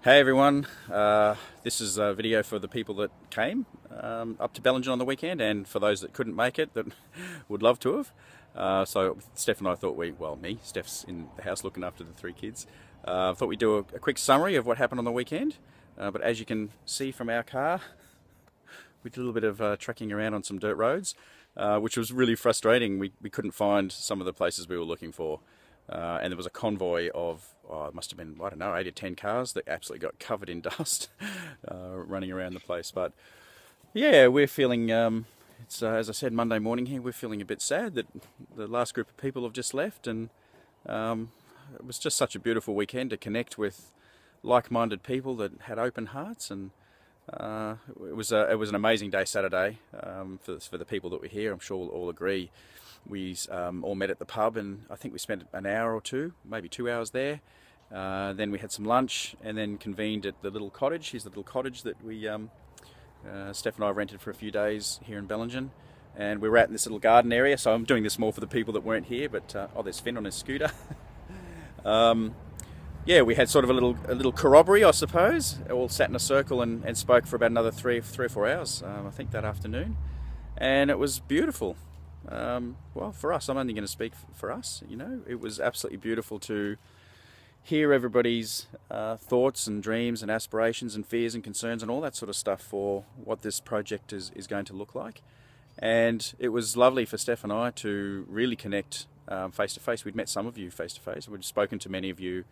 Hey everyone, this is a video for the people that came up to Bellingen on the weekend, and for those that couldn't make it that would love to have. So Steph and I thought Steph's in the house looking after the three kids, thought we'd do a quick summary of what happened on the weekend. But as you can see from our car, we did a little bit of trekking around on some dirt roads, which was really frustrating. We couldn't find some of the places we were looking for. And there was a convoy of, it must have been, I don't know, 8 or 10 cars that absolutely got covered in dust running around the place. But yeah, we're feeling, it's as I said, Monday morning here, we're feeling a bit sad that the last group of people have just left. And it was just such a beautiful weekend to connect with like-minded people that had open hearts. And it was an amazing day Saturday for the people that were here. I'm sure we'll all agree. We all met at the pub, and I think we spent an hour or two, maybe 2 hours there. Then we had some lunch, and then convened at the little cottage. Here's the little cottage that we, Steph and I rented for a few days here in Bellingen. And we were out in this little garden area, so I'm doing this more for the people that weren't here, but oh, there's Finn on his scooter. Yeah, we had sort of a little corroboree, I suppose. All sat in a circle and spoke for about another three or 4 hours, I think, that afternoon. And it was beautiful. Well, for us, I'm only going to speak for us, you know. It was absolutely beautiful to hear everybody's thoughts and dreams and aspirations and fears and concerns and all that sort of stuff for what this project is going to look like. And it was lovely for Steph and I to really connect face to face. We'd met some of you face to face. We'd spoken to many of you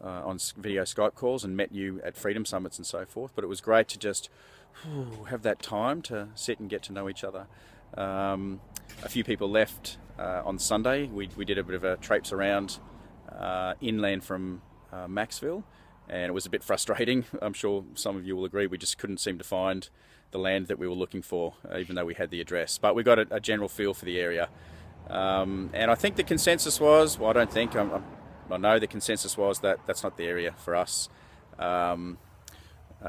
on video Skype calls and met you at Freedom Summits and so forth. But it was great to just have that time to sit and get to know each other. A few people left on Sunday. We did a bit of a traipse around inland from Maxville, and it was a bit frustrating. I'm sure some of you will agree. We just couldn't seem to find the land that we were looking for, even though we had the address. But we got a general feel for the area, and I think the consensus was, well, I don't think, I know the consensus was that that's not the area for us.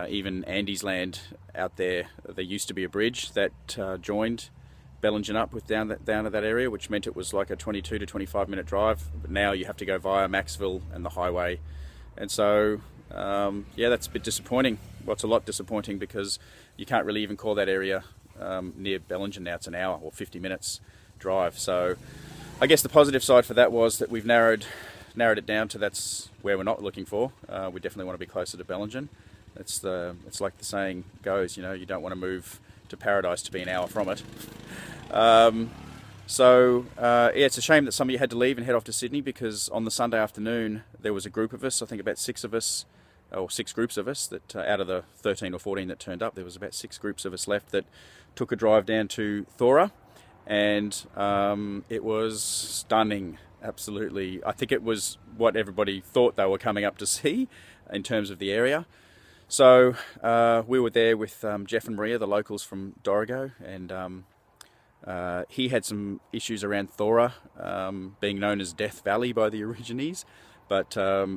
Even Andy's land out there, there used to be a bridge that joined Bellingen up with down to that area, which meant it was like a 22 to 25 minute drive. But now you have to go via Maxville and the highway, and so yeah, that's a bit disappointing. Well, it's a lot disappointing because you can't really even call that area near Bellingen now. It's an hour or 50 minutes drive. So I guess the positive side for that was that we've narrowed it down to that's where we're not looking for. We definitely want to be closer to Bellingen. It's like the saying goes, you know, you don't want to move to paradise to be an hour from it. Yeah, it's a shame that some of you had to leave and head off to Sydney, because on the Sunday afternoon there was a group of us, I think about 6 of us, or 6 groups of us, that out of the 13 or 14 that turned up, there was about 6 groups of us left that took a drive down to Thora, and it was stunning, absolutely. I think it was what everybody thought they were coming up to see in terms of the area. So we were there with Jeff and Maria, the locals from Dorrigo, and he had some issues around Thora, being known as Death Valley by the Aborigines. But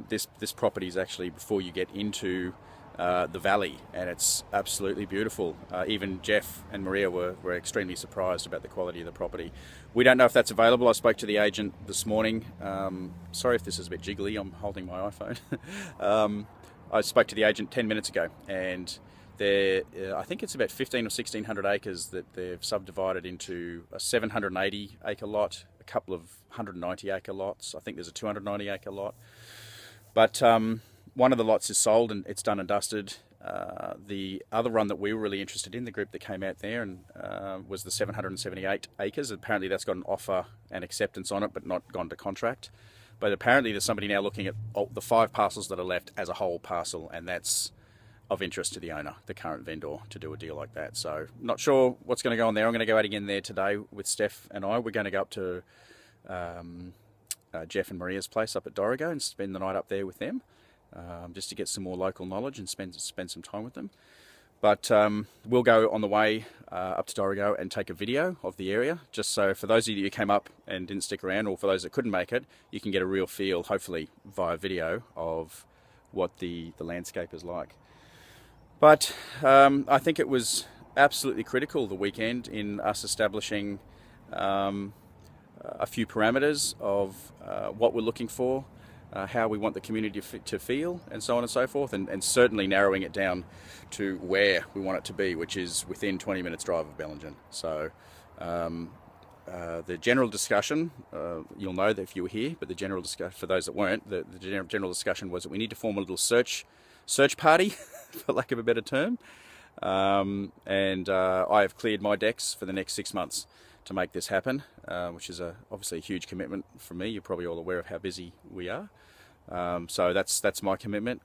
this property is actually before you get into the valley, and it's absolutely beautiful. Even Jeff and Maria were extremely surprised about the quality of the property. We don't know if that's available. I spoke to the agent this morning. Sorry if this is a bit jiggly, I'm holding my iPhone. I spoke to the agent 10 minutes ago, and I think it's about 1,500 or 1,600 acres that they've subdivided into a 780 acre lot, a couple of 190 acre lots. I think there's a 290 acre lot. But one of the lots is sold and it's done and dusted. The other one that we were really interested in, the group that came out there, and was the 778 acres. Apparently that's got an offer and acceptance on it, but not gone to contract. But apparently there's somebody now looking at the 5 parcels that are left as a whole parcel, and that's of interest to the owner, the current vendor, to do a deal like that. So not sure what's going to go on there. I'm going to go out again there today with Steph and I. We're going to go up to Jeff and Maria's place up at Dorrigo and spend the night up there with them, just to get some more local knowledge and spend some time with them. But we'll go on the way up to Dorrigo and take a video of the area, just so for those of you who came up and didn't stick around, or for those that couldn't make it, you can get a real feel, hopefully via video, of what the landscape is like. But I think it was absolutely critical, the weekend, in us establishing a few parameters of what we're looking for, how we want the community to feel, and so on and so forth, and certainly narrowing it down to where we want it to be, which is within 20 minutes drive of Bellingen. So the general discussion, you'll know that if you were here, but the general discussion, for those that weren't, the general discussion was that we need to form a little search party, for lack of a better term, and I have cleared my decks for the next 6 months to make this happen, which is obviously a huge commitment from me. You're probably all aware of how busy we are. So that's my commitment.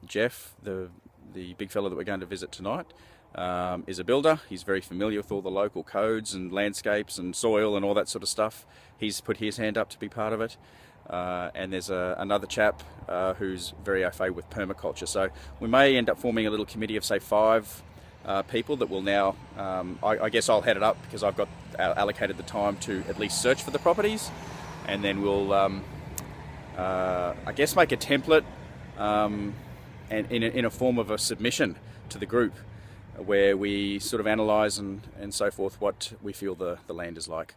Jeff, the big fella that we're going to visit tonight, is a builder. He's very familiar with all the local codes and landscapes and soil and all that sort of stuff. He's put his hand up to be part of it. And there's another chap who's very au fait with permaculture. So we may end up forming a little committee of, say, 5 people that will now, I guess I'll head it up because I've got allocated the time to at least search for the properties, and then we'll, I guess, make a template and in a form of a submission to the group where we sort of analyse and so forth what we feel the land is like.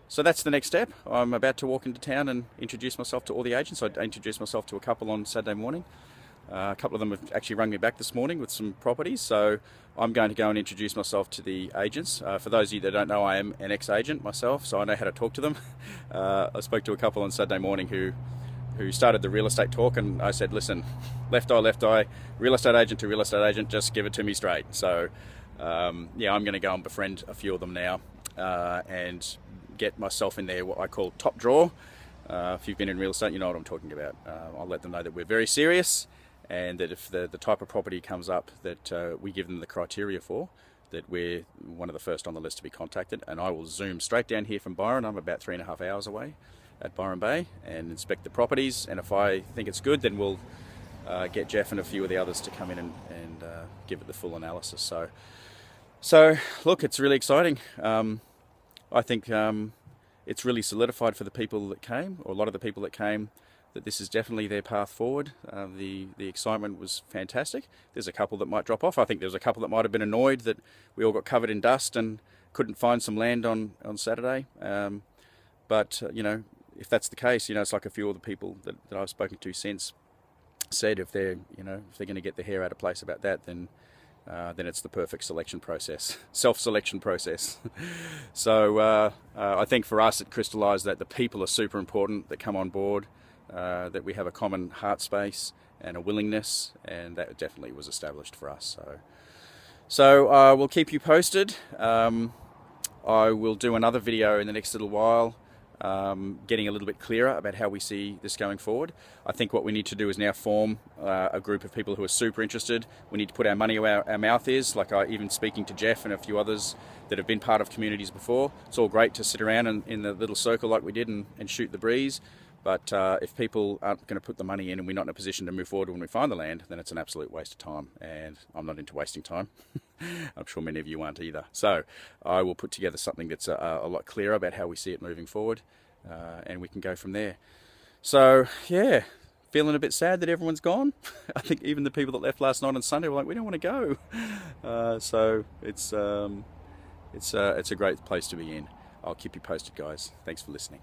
So that's the next step. I'm about to walk into town and introduce myself to all the agents. I introduced myself to a couple on Saturday morning. A couple of them have actually rung me back this morning with some properties, so I'm going to go and introduce myself to the agents. For those of you that don't know, I am an ex-agent myself, so I know how to talk to them. I spoke to a couple on Saturday morning who started the real estate talk, and I said, listen, left eye, real estate agent to real estate agent, just give it to me straight. So yeah, I'm going to go and befriend a few of them now and get myself in there, what I call top drawer. If you've been in real estate, you know what I'm talking about. I'll let them know that we're very serious, and that if the type of property comes up that we give them the criteria for, that we're one of the first on the list to be contacted. And I will zoom straight down here from Byron. I'm about 3.5 hours away at Byron Bay, and inspect the properties, and if I think it's good, then we'll get Jeff and a few of the others to come in and give it the full analysis. So look, it's really exciting. I think it's really solidified for the people that came, or a lot of the people that came, that this is definitely their path forward. The excitement was fantastic. There's a couple that might drop off. I think there's a couple that might have been annoyed that we all got covered in dust and couldn't find some land on Saturday. But you know, if that's the case, you know, it's like a few of the people that I've spoken to since said, if they're going to get their hair out of place about that, then it's the perfect selection process, self-selection process. So I think for us it crystallised that the people are super important that come on board, that we have a common heart space and a willingness, and that definitely was established for us. So we'll keep you posted. I will do another video in the next little while, getting a little bit clearer about how we see this going forward. I think what we need to do is now form a group of people who are super interested. We need to put our money where our mouth is, like even speaking to Jeff and a few others that have been part of communities before. It's all great to sit around in the little circle like we did and shoot the breeze, but if people aren't going to put the money in and we're not in a position to move forward when we find the land, then it's an absolute waste of time, and I'm not into wasting time. I'm sure many of you aren't either. So I will put together something that's a lot clearer about how we see it moving forward, and we can go from there. So yeah, feeling a bit sad that everyone's gone. I think even the people that left last night on Sunday were like, we don't want to go. So it's a great place to be in. I'll keep you posted, guys. Thanks for listening.